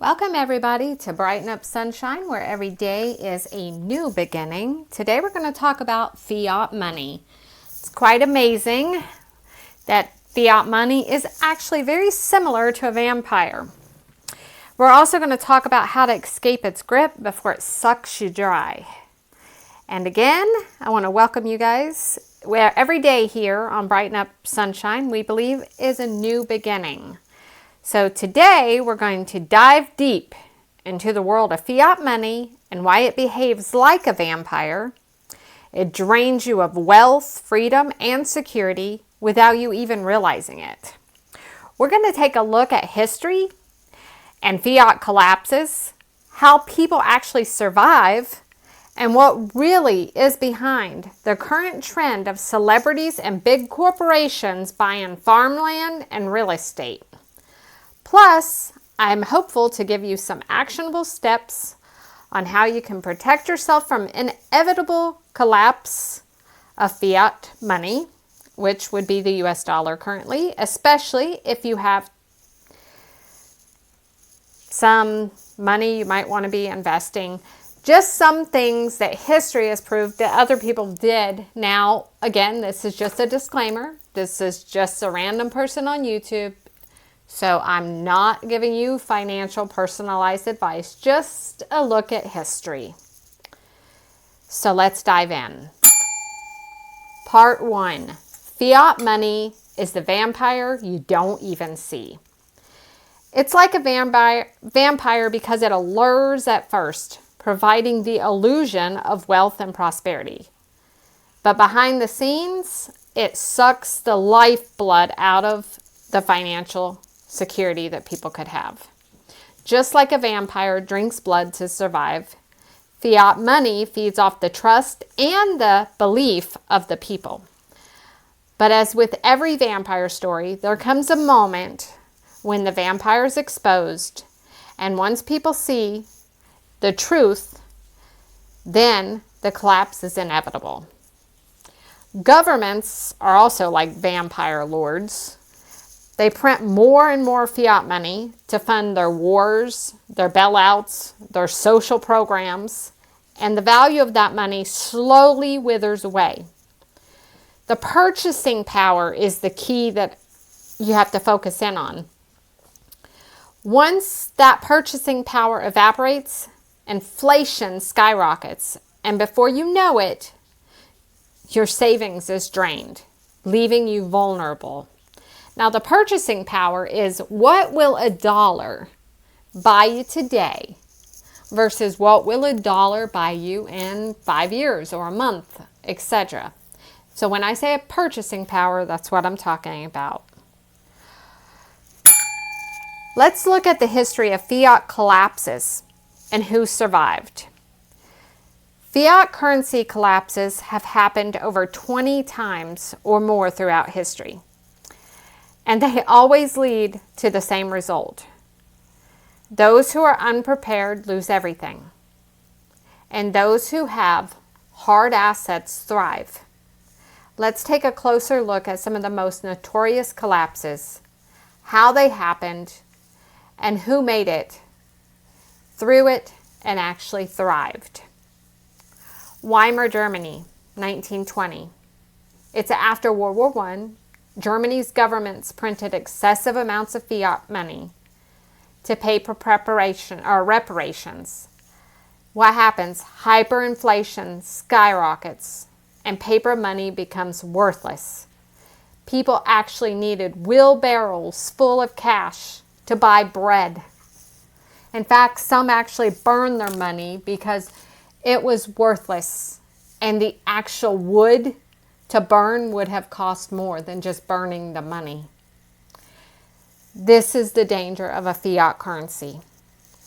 Welcome everybody to Brighten-Up-Sunshine, where every day is a new beginning. Today we're going to talk about fiat money. It's quite amazing that fiat money is actually very similar to a vampire. We're also going to talk about how to escape its grip before it sucks you dry. And again, I want to welcome you guys, where every day here on Brighten-Up-Sunshine, we believe is a new beginning. So today we're going to dive deep into the world of fiat money and why it behaves like a vampire. It drains you of wealth, freedom, and security without you even realizing it. We're going to take a look at history and fiat collapses, how people actually survive, and what really is behind the current trend of celebrities and big corporations buying farmland and real estate. Plus, I'm hopeful to give you some actionable steps on how you can protect yourself from inevitable collapse of fiat money, which would be the US dollar currently, especially if you have some money you might want to be investing. Just some things that history has proved that other people did. Now, again, this is just a disclaimer. This is just a random person on YouTube. So I'm not giving you financial personalized advice, just a look at history. So let's dive in. Part 1. Fiat money is the vampire you don't even see. It's like a vampire because it allures at first, providing the illusion of wealth and prosperity. But behind the scenes, it sucks the lifeblood out of the financial security that people could have. Just like a vampire drinks blood to survive, fiat money feeds off the trust and the belief of the people. But as with every vampire story, there comes a moment when the vampire is exposed, and once people see the truth, then the collapse is inevitable. Governments are also like vampire lords. They print more and more fiat money to fund their wars, their bailouts, their social programs, and the value of that money slowly withers away. The purchasing power is the key that you have to focus in on. Once that purchasing power evaporates, inflation skyrockets, and before you know it, your savings is drained, leaving you vulnerable. Now, the purchasing power is what will a dollar buy you today versus what will a dollar buy you in 5 years or a month, etc. So when I say a purchasing power, that's what I'm talking about. Let's look at the history of fiat collapses and who survived. Fiat currency collapses have happened over 20 times or more throughout history. And they always lead to the same result. Those who are unprepared lose everything. And those who have hard assets thrive. Let's take a closer look at some of the most notorious collapses, how they happened, and who made it, through it, and actually thrived. Weimar Germany, 1920. It's after World War I. Germany's governments printed excessive amounts of fiat money to pay for reparations. What happens? Hyperinflation skyrockets and paper money becomes worthless. People actually needed wheelbarrows full of cash to buy bread. In fact, some actually burned their money because it was worthless, and the actual wood to burn would have cost more than just burning the money. This is the danger of a fiat currency.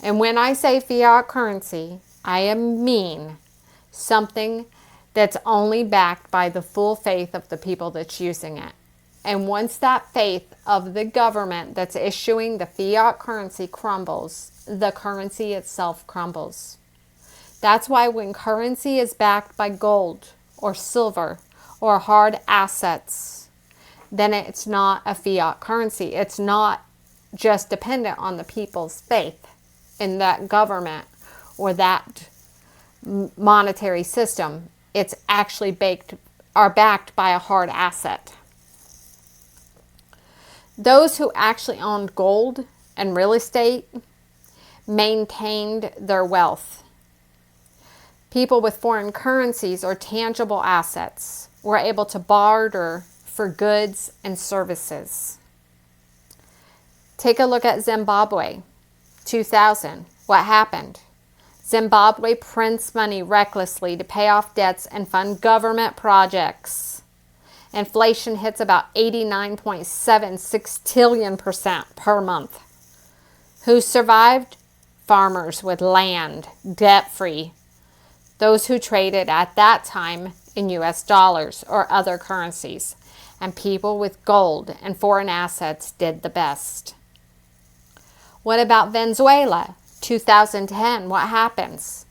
And when I say fiat currency, I mean something that's only backed by the full faith of the people that's using it. And once that faith of the government that's issuing the fiat currency crumbles, the currency itself crumbles. That's why when currency is backed by gold or silver or hard assets, then it's not a fiat currency. It's not just dependent on the people's faith. in that government or that monetary system, it's actually backed by a hard asset. Those who actually owned gold and real estate maintained their wealth. People with foreign currencies or tangible assets were able to barter for goods and services. Take a look at Zimbabwe, 2000. What happened? Zimbabwe prints money recklessly to pay off debts and fund government projects. Inflation hits about 89.76 trillion% per month. Who survived? Farmers with land, debt-free. Those who traded at that time in US dollars or other currencies. And people with gold and foreign assets did the best. What about Venezuela? 2010, what happens?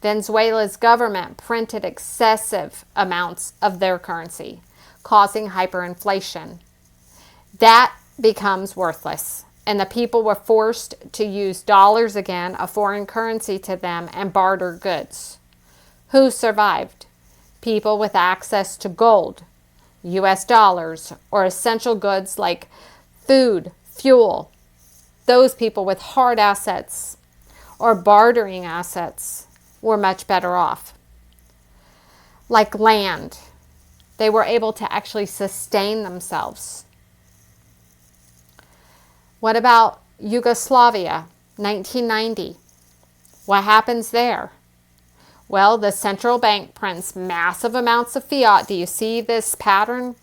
Venezuela's government printed excessive amounts of their currency, causing hyperinflation. That becomes worthless, and the people were forced to use dollars again, a foreign currency to them, and barter goods. Who survived? People with access to gold, US dollars, or essential goods like food, fuel. Those people with hard assets or bartering assets were much better off. Like land, they were able to actually sustain themselves. What about Yugoslavia, 1990? What happens there? Well, the central bank prints massive amounts of fiat. Do you see this pattern?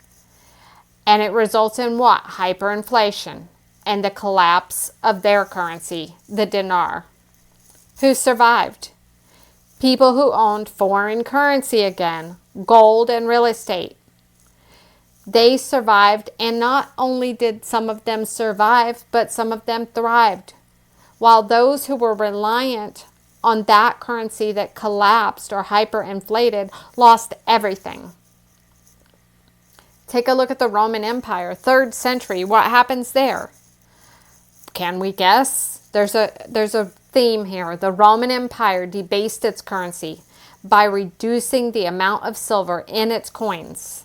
And it results in what? Hyperinflation and the collapse of their currency, the dinar. Who survived? People who owned foreign currency again, gold and real estate. They survived, and not only did some of them survive, but some of them thrived. While those who were reliant on that currency that collapsed or hyperinflated lost everything. Take a look at the Roman Empire, 3rd century. What happens there? Can we guess? There's a theme here. The Roman Empire debased its currency by reducing the amount of silver in its coins.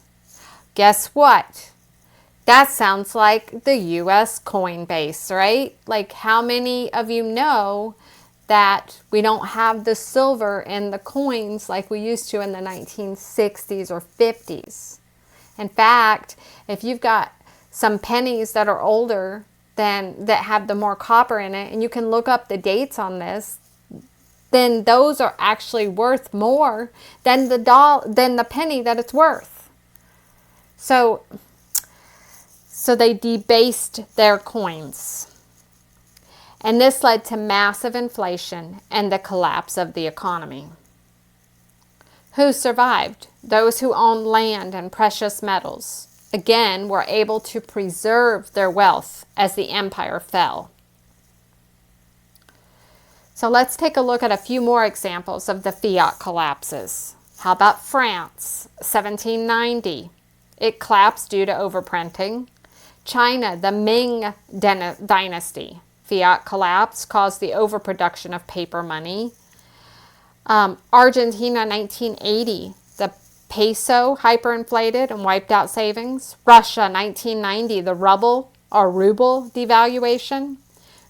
Guess what? That sounds like the US coin base, right? Like, how many of you know that we don't have the silver in the coins like we used to in the 1960s or 50s? In fact, if you've got some pennies that are older that have the more copper in it, and you can look up the dates on this, then those are actually worth more than the penny that it's worth. So they debased their coins. And this led to massive inflation and the collapse of the economy. Who survived? Those who owned land and precious metals. Again, were able to preserve their wealth as the empire fell. So let's take a look at a few more examples of the fiat collapses. How about France, 1790? It collapsed due to overprinting. China, the Ming dynasty. Fiat collapse caused the overproduction of paper money. Argentina, 1980. The peso hyperinflated and wiped out savings. Russia, 1990. The ruble devaluation.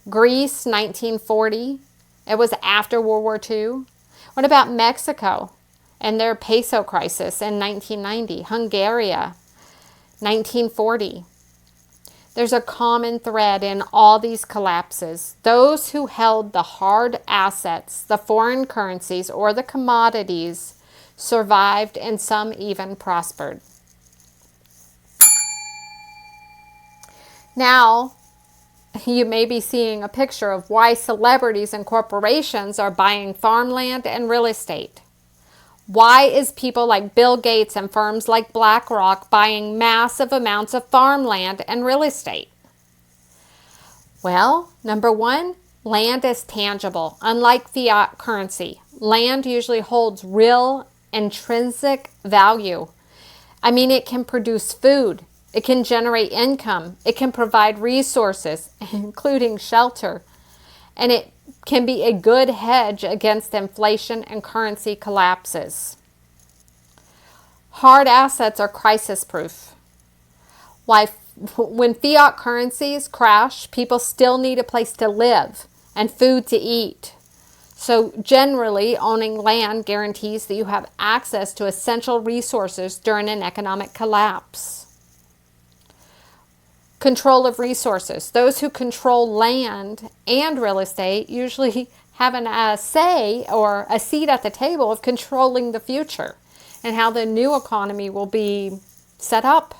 Greece, 1940. It was after World War II. What about Mexico and their peso crisis in 1990? Hungary, 1940. There's a common thread in all these collapses. Those who held the hard assets, the foreign currencies, or the commodities survived, and some even prospered. Now, you may be seeing a picture of why celebrities and corporations are buying farmland and real estate. Why is people like Bill Gates and firms like BlackRock buying massive amounts of farmland and real estate? Well, number one, land is tangible. Unlike fiat currency, land usually holds real intrinsic value. I mean, it can produce food. It can generate income. It can provide resources, including shelter. And it can be a good hedge against inflation and currency collapses. Hard assets are crisis proof. When fiat currencies crash, people still need a place to live and food to eat. So generally, owning land guarantees that you have access to essential resources during an economic collapse. Control of resources. Those who control land and real estate usually have a say or a seat at the table of controlling the future and how the new economy will be set up.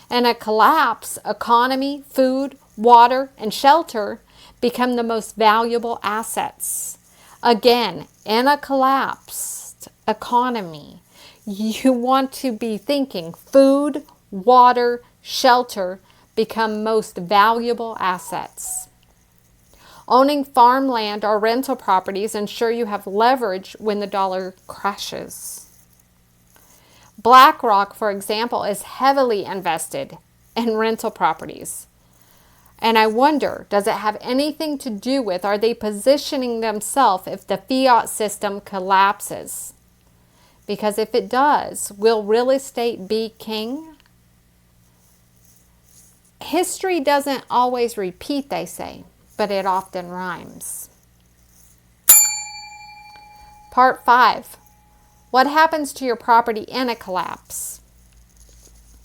In a collapse, economy, food, water, and shelter become the most valuable assets. Again, in a collapsed economy, you want to be thinking food, water, shelter become most valuable assets. Owning farmland or rental properties ensure you have leverage when the dollar crashes. BlackRock, for example, is heavily invested in rental properties. And I wonder, does it have anything to do with, are they positioning themselves if the fiat system collapses? Because if it does, will real estate be king? History doesn't always repeat, they say, but it often rhymes. Part 5. What happens to your property in a collapse?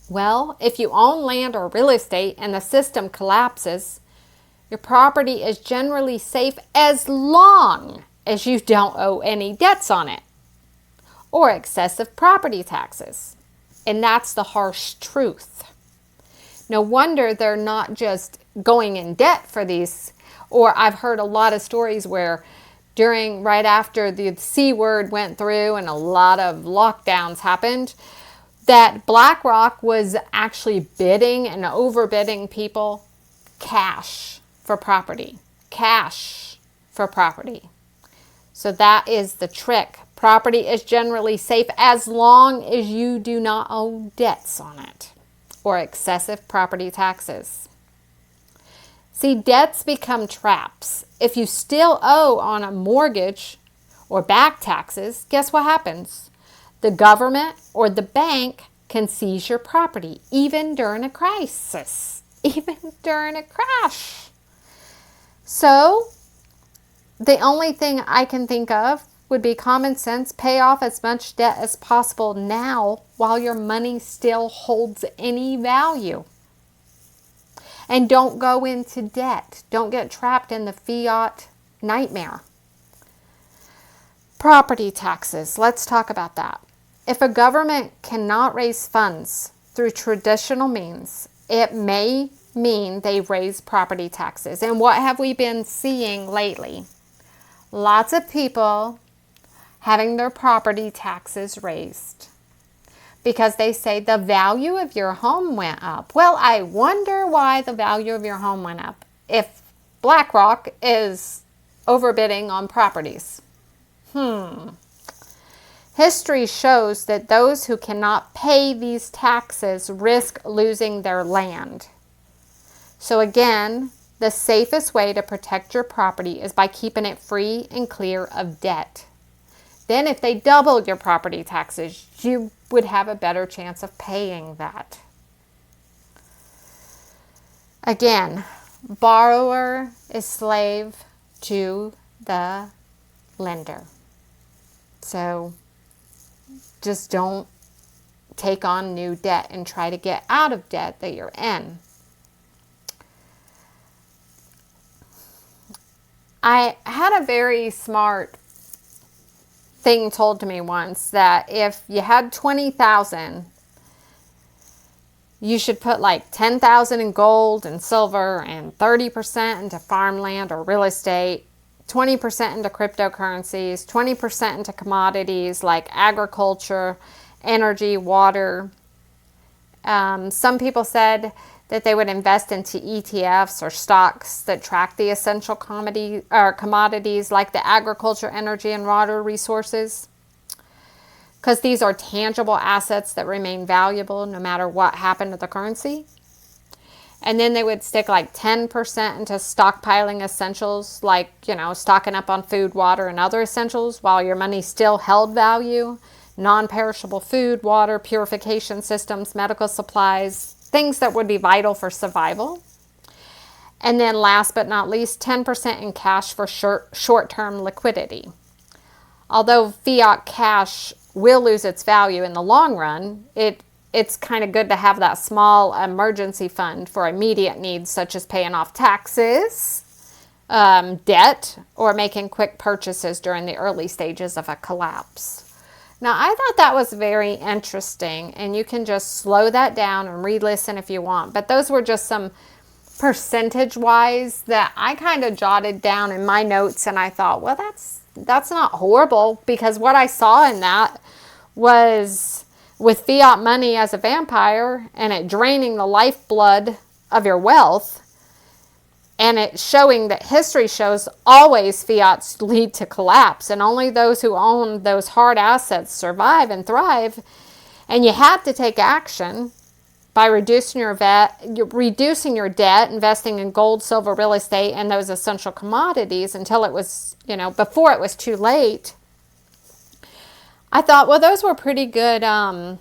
Well, if you own land or real estate and the system collapses, your property is generally safe as long as you don't owe any debts on it or excessive property taxes. And that's the harsh truth. No wonder they're not just going in debt for these, or I've heard a lot of stories where right after the C word went through and a lot of lockdowns happened, that BlackRock was actually bidding and overbidding people cash for property. Cash for property. So that is the trick. Property is generally safe as long as you do not owe debts on it or excessive property taxes. See, debts become traps. If you still owe on a mortgage or back taxes, guess what happens? The government or the bank can seize your property, even during a crisis, even during a crash. So, the only thing I can think of would be common sense. Pay off as much debt as possible now while your money still holds any value. And don't go into debt. Don't get trapped in the fiat nightmare. Property taxes. Let's talk about that. If a government cannot raise funds through traditional means, it may mean they raise property taxes. And what have we been seeing lately? Lots of people having their property taxes raised because they say the value of your home went up. Well, I wonder why the value of your home went up if BlackRock is overbidding on properties. History shows that those who cannot pay these taxes risk losing their land. So again, the safest way to protect your property is by keeping it free and clear of debt. Then if they doubled your property taxes, you would have a better chance of paying that. Again, borrower is slave to the lender. So just don't take on new debt and try to get out of debt that you're in. I had a very smart thing told to me once that if you had 20,000, you should put like 10,000 in gold and silver and 30% into farmland or real estate, 20% into cryptocurrencies, 20% into commodities like agriculture, energy, water. Some people said that they would invest into ETFs or stocks that track the essential commodities like the agriculture, energy, and water resources, because these are tangible assets that remain valuable no matter what happened to the currency. And then they would stick like 10% into stockpiling essentials, like, stocking up on food, water, and other essentials, while your money still held value. Non-perishable food, water, purification systems, medical supplies, things that would be vital for survival. And then last but not least, 10% in cash for short-term liquidity. Although fiat cash will lose its value in the long run, it's kind of good to have that small emergency fund for immediate needs, such as paying off taxes, debt, or making quick purchases during the early stages of a collapse. Now, I thought that was very interesting, and you can just slow that down and re-listen if you want. But those were just some percentage-wise that I kind of jotted down in my notes, and I thought, well, that's not horrible, because what I saw in that was with fiat money as a vampire and it draining the lifeblood of your wealth, and it showing that history shows always fiats lead to collapse, and only those who own those hard assets survive and thrive. And you have to take action by reducing your debt, investing in gold, silver, real estate, and those essential commodities until it was, before it was too late. I thought, well, those were pretty good a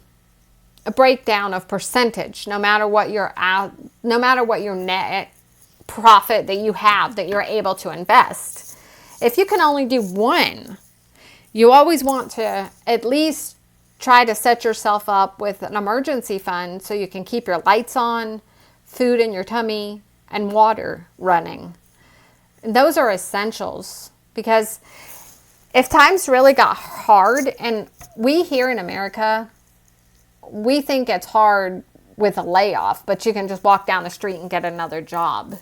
breakdown of percentage, no matter what your net profit that you have that you're able to invest. If you can only do one, you always want to at least try to set yourself up with an emergency fund so you can keep your lights on, food in your tummy, and water running. And those are essentials, because if times really got hard, and we here in America, we think it's hard with a layoff, but you can just walk down the street and get another job.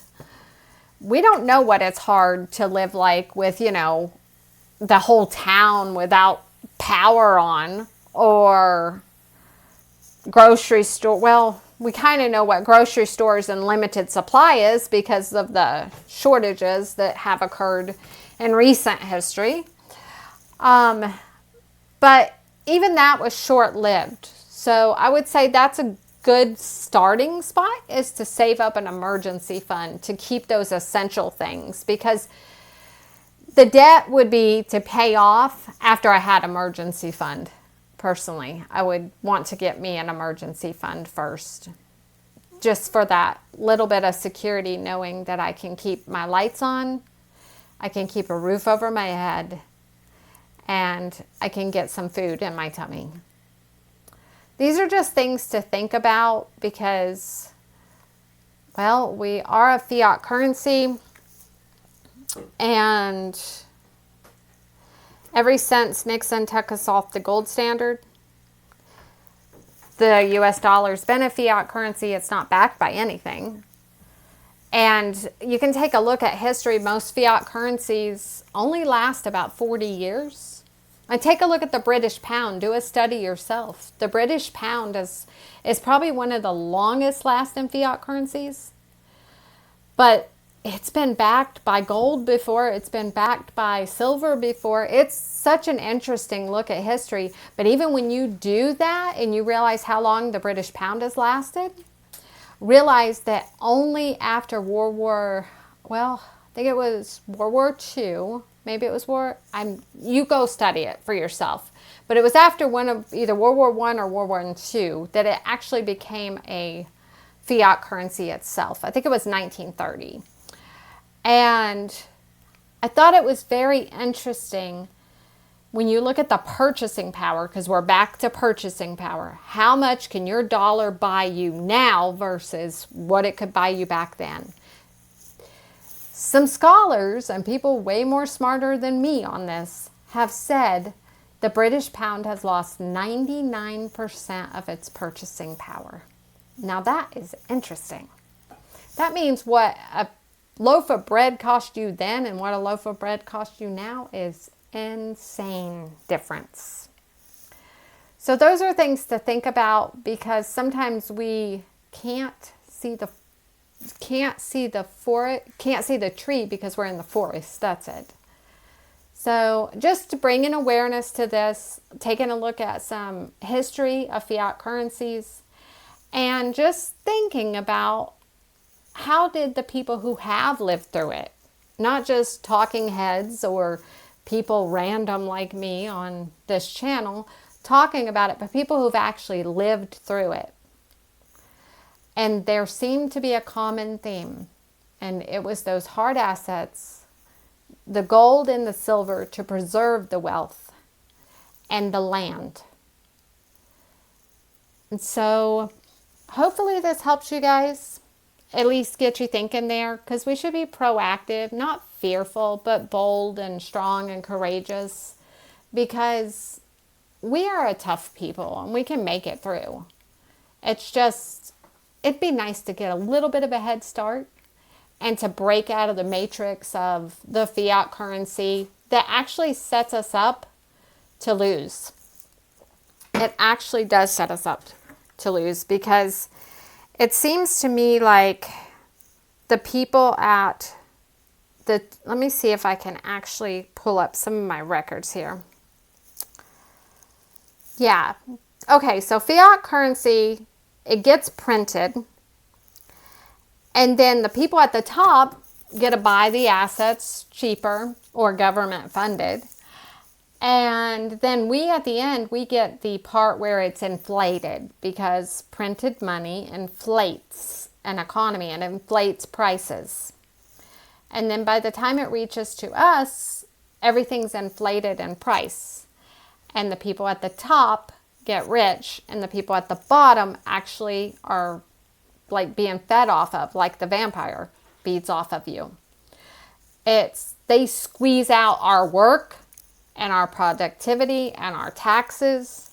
We don't know what it's hard to live like with, the whole town without power on, or grocery store. Well, we kind of know what grocery stores and limited supply is because of the shortages that have occurred in recent history. But even that was short-lived. So I would say that's a good starting spot, is to save up an emergency fund to keep those essential things, because the debt would be to pay off after I had emergency fund. Personally, I would want to get me an emergency fund first, just for that little bit of security, knowing that I can keep my lights on, I can keep a roof over my head, and I can get some food in my tummy. These are just things to think about because, well, we are a fiat currency, and ever since Nixon took us off the gold standard, the US dollar's been a fiat currency. It's not backed by anything. And you can take a look at history. Most fiat currencies only last about 40 years. And take a look at the British pound. Do a study yourself. The British pound is probably one of the longest lasting fiat currencies. But it's been backed by gold before. It's been backed by silver before. It's such an interesting look at history. But even when you do that and you realize how long the British pound has lasted, realize that only after World War, well, I think it was World War II, maybe it was you go study it for yourself. But it was after one of either World War I or World War II that it actually became a fiat currency itself. I think it was 1930. And I thought it was very interesting when you look at the purchasing power, because we're back to purchasing power. How much can your dollar buy you now versus what it could buy you back then? Some scholars, and people way more smarter than me on this, have said the British pound has lost 99% of its purchasing power. Now that is interesting. That means what a loaf of bread cost you then and what a loaf of bread costs you now is insane difference. So those are things to think about, because sometimes we can't see the tree because we're in the forest. That's it. So just bringing awareness to this, taking a look at some history of fiat currencies, and just thinking about how did the people who have lived through it, not just talking heads or people random like me on this channel talking about it, but people who've actually lived through it. And there seemed to be a common theme, and it was those hard assets, the gold and the silver to preserve the wealth, and the land. And so hopefully this helps you guys, at least get you thinking there, because we should be proactive, not fearful, but bold and strong and courageous, because we are a tough people and we can make it through. It's just, it'd be nice to get a little bit of a head start and to break out of the matrix of the fiat currency that actually sets us up to lose. It actually does set us up to lose, because it seems to me like the people at the, let me see if I can actually pull up some of my records here. Yeah. Okay, so fiat currency, it gets printed, and then the people at the top get to buy the assets cheaper or government funded. And then we at the end, we get the part where it's inflated, because printed money inflates an economy and inflates prices. And then by the time it reaches to us, everything's inflated in price. And the people at the top get rich, and the people at the bottom actually are like being fed off of, like the vampire feeds off of you. They squeeze out our work and our productivity and our taxes.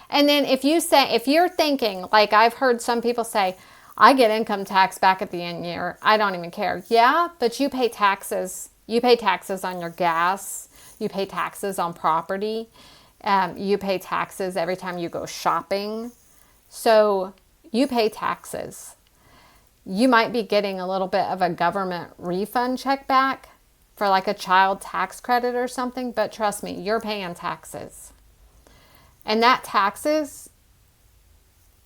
And then if you're thinking, like I've heard some people say, I get income tax back at the end of the year, I don't even care. Yeah, but you pay taxes. You pay taxes on your gas. You pay taxes on property. You pay taxes every time you go shopping. So you pay taxes. You might be getting a little bit of a government refund check back for like a child tax credit or something, but trust me, you're paying taxes. And that taxes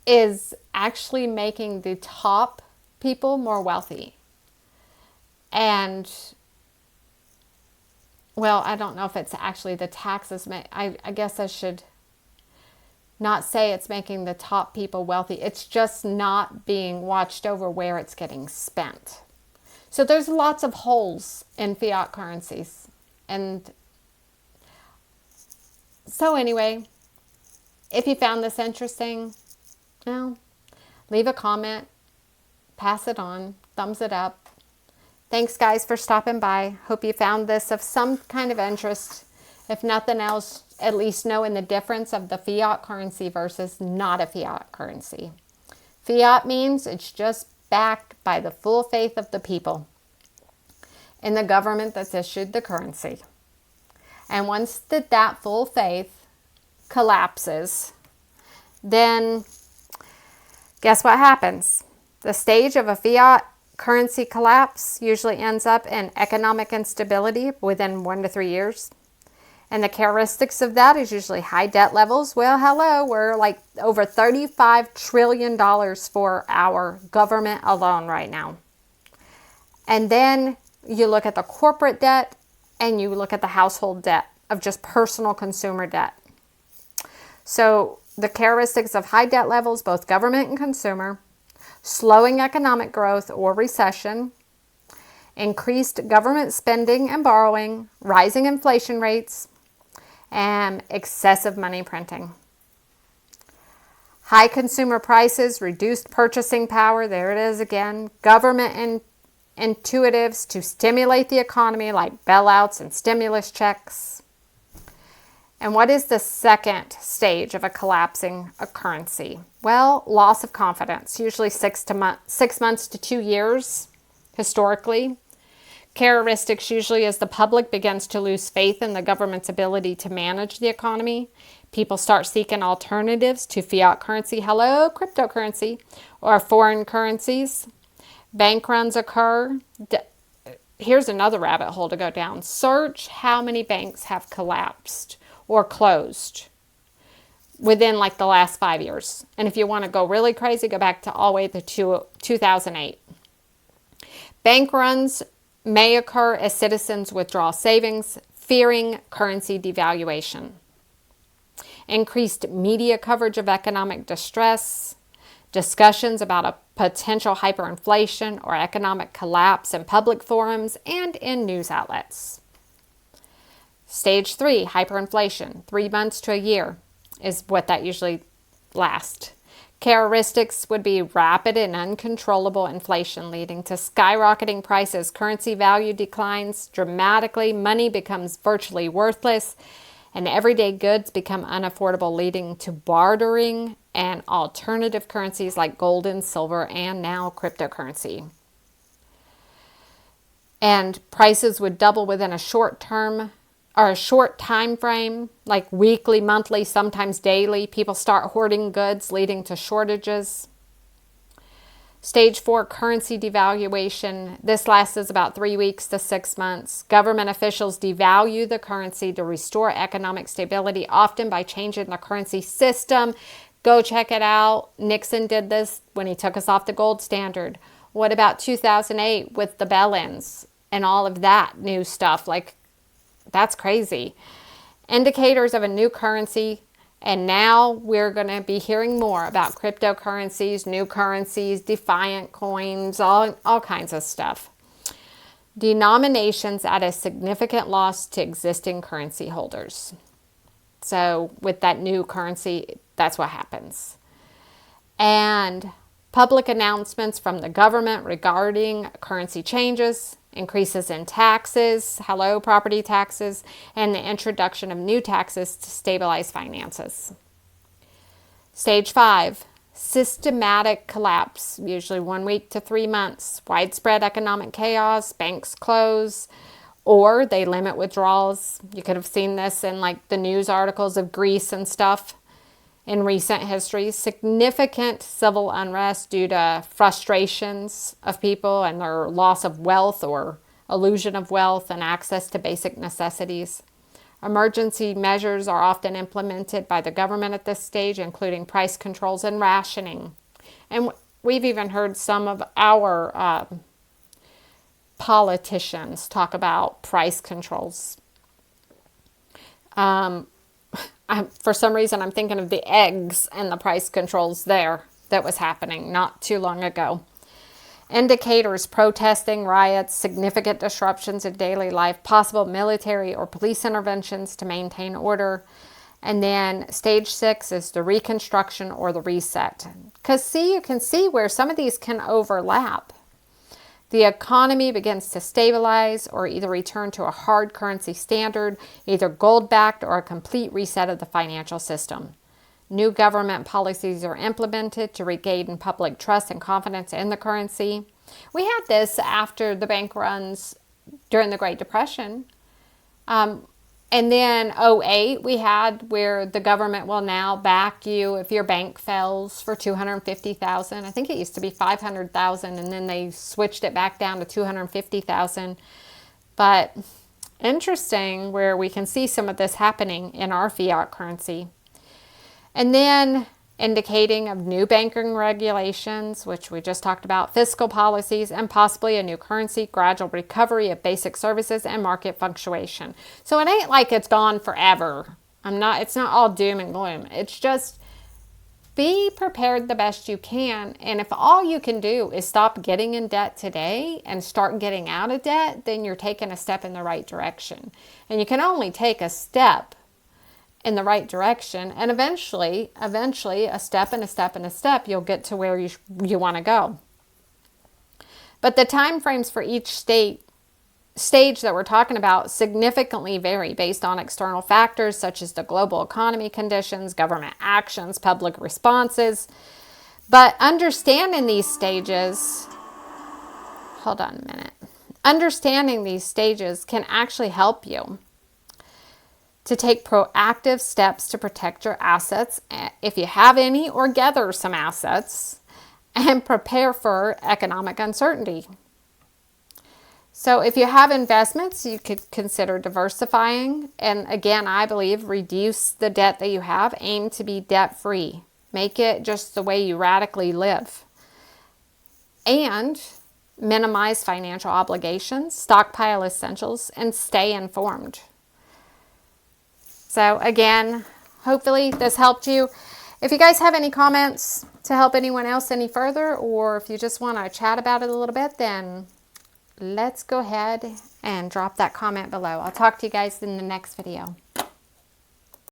is actually making the top people more wealthy. And, well, I don't know if it's actually the taxes. I guess I should not say it's making the top people wealthy. It's just not being watched over where it's getting spent. So there's lots of holes in fiat currencies. And so anyway, if you found this interesting, well, leave a comment, pass it on, thumbs it up. Thanks guys for stopping by. Hope you found this of some kind of interest. If nothing else, at least knowing the difference of the fiat currency versus not a fiat currency. Fiat means it's just backed by the full faith of the people in the government that's issued the currency. And once that full faith collapses, then guess what happens? The stage of a fiat currency collapse usually ends up in economic instability within 1 to 3 years. And the characteristics of that is usually high debt levels. Well, hello, we're like over $35 trillion for our government alone right now. And then you look at the corporate debt and you look at the household debt of just personal consumer debt. So the characteristics of high debt levels, both government and consumer, slowing economic growth or recession, increased government spending and borrowing, rising inflation rates, and excessive money printing. High consumer prices, reduced purchasing power, there it is again, government intuitives to stimulate the economy like bailouts and stimulus checks. And what is the second stage of a collapsing currency? Well, loss of confidence, usually 6 months to 2 years historically. Characteristics usually as the public begins to lose faith in the government's ability to manage the economy. People start seeking alternatives to fiat currency, hello, cryptocurrency, or foreign currencies. Bank runs occur. Here's another rabbit hole to go down. Search how many banks have collapsed or closed within like the last 5 years. And if you want to go really crazy, go back to all the way to 2008. Bank runs may occur as citizens withdraw savings, fearing currency devaluation. Increased media coverage of economic distress, discussions about a potential hyperinflation or economic collapse in public forums and in news outlets. Stage 3, hyperinflation, 3 months to a year is what that usually lasts. Characteristics would be rapid and uncontrollable inflation leading to skyrocketing prices, currency value declines dramatically, money becomes virtually worthless, and everyday goods become unaffordable, leading to bartering and alternative currencies like gold and silver and now cryptocurrency. And prices would double within a short term or a short time frame, like weekly, monthly, sometimes daily. People start hoarding goods, leading to shortages. Stage 4, currency devaluation. This lasts about 3 weeks to 6 months. Government officials devalue the currency to restore economic stability, often by changing the currency system. Go check it out. Nixon did this when he took us off the gold standard. What about 2008 with the bail-ins and all of that new stuff? Like, that's crazy. Indicators of a new currency. And now we're going to be hearing more about cryptocurrencies, new currencies, defiant coins, all kinds of stuff. Denominations at a significant loss to existing currency holders. So with that new currency, that's what happens. And public announcements from the government regarding currency changes, increases in taxes, property taxes, and the introduction of new taxes to stabilize finances. Stage 5, systematic collapse, usually 1 week to 3 months, widespread economic chaos, banks close, or they limit withdrawals. You could have seen this in like the news articles of Greece and stuff in recent history. Significant civil unrest due to frustrations of people and their loss of wealth or illusion of wealth and access to basic necessities. Emergency measures are often implemented by the government at this stage, including price controls and rationing. And we've even heard some of our politicians talk about price controls. For some reason, I'm thinking of the eggs and the price controls there that was happening not too long ago. Indicators, protesting, riots, significant disruptions in daily life, possible military or police interventions to maintain order. And then stage 6 is the reconstruction or the reset. Because you can see where some of these can overlap. The economy begins to stabilize or either return to a hard currency standard, either gold-backed or a complete reset of the financial system. New government policies are implemented to regain public trust and confidence in the currency. We had this after the bank runs during the Great Depression. And then 2008 we had where the government will now back you if your bank fails for $250,000. I think it used to be $500,000 and then they switched it back down to $250,000. But interesting where we can see some of this happening in our fiat currency. And then indicating of new banking regulations, which we just talked about, fiscal policies, and possibly a new currency, gradual recovery of basic services, and market fluctuation. So it ain't like it's gone forever. It's not all doom and gloom. It's just be prepared the best you can. And if all you can do is stop getting in debt today and start getting out of debt, then you're taking a step in the right direction. And you can only take a step in the right direction, and eventually a step and a step and a step, you'll get to where you want to go. But the time frames for each stage that we're talking about significantly vary based on external factors such as the global economy conditions, government actions, public responses. But understanding these stages, understanding these stages can actually help you to take proactive steps to protect your assets, if you have any, or gather some assets, and prepare for economic uncertainty. So if you have investments, you could consider diversifying. And again, I believe reduce the debt that you have. Aim to be debt-free. Make it just the way you radically live. And minimize financial obligations, stockpile essentials, and stay informed. So again, hopefully this helped you. If you guys have any comments to help anyone else any further, or if you just want to chat about it a little bit, then let's go ahead and drop that comment below. I'll talk to you guys in the next video.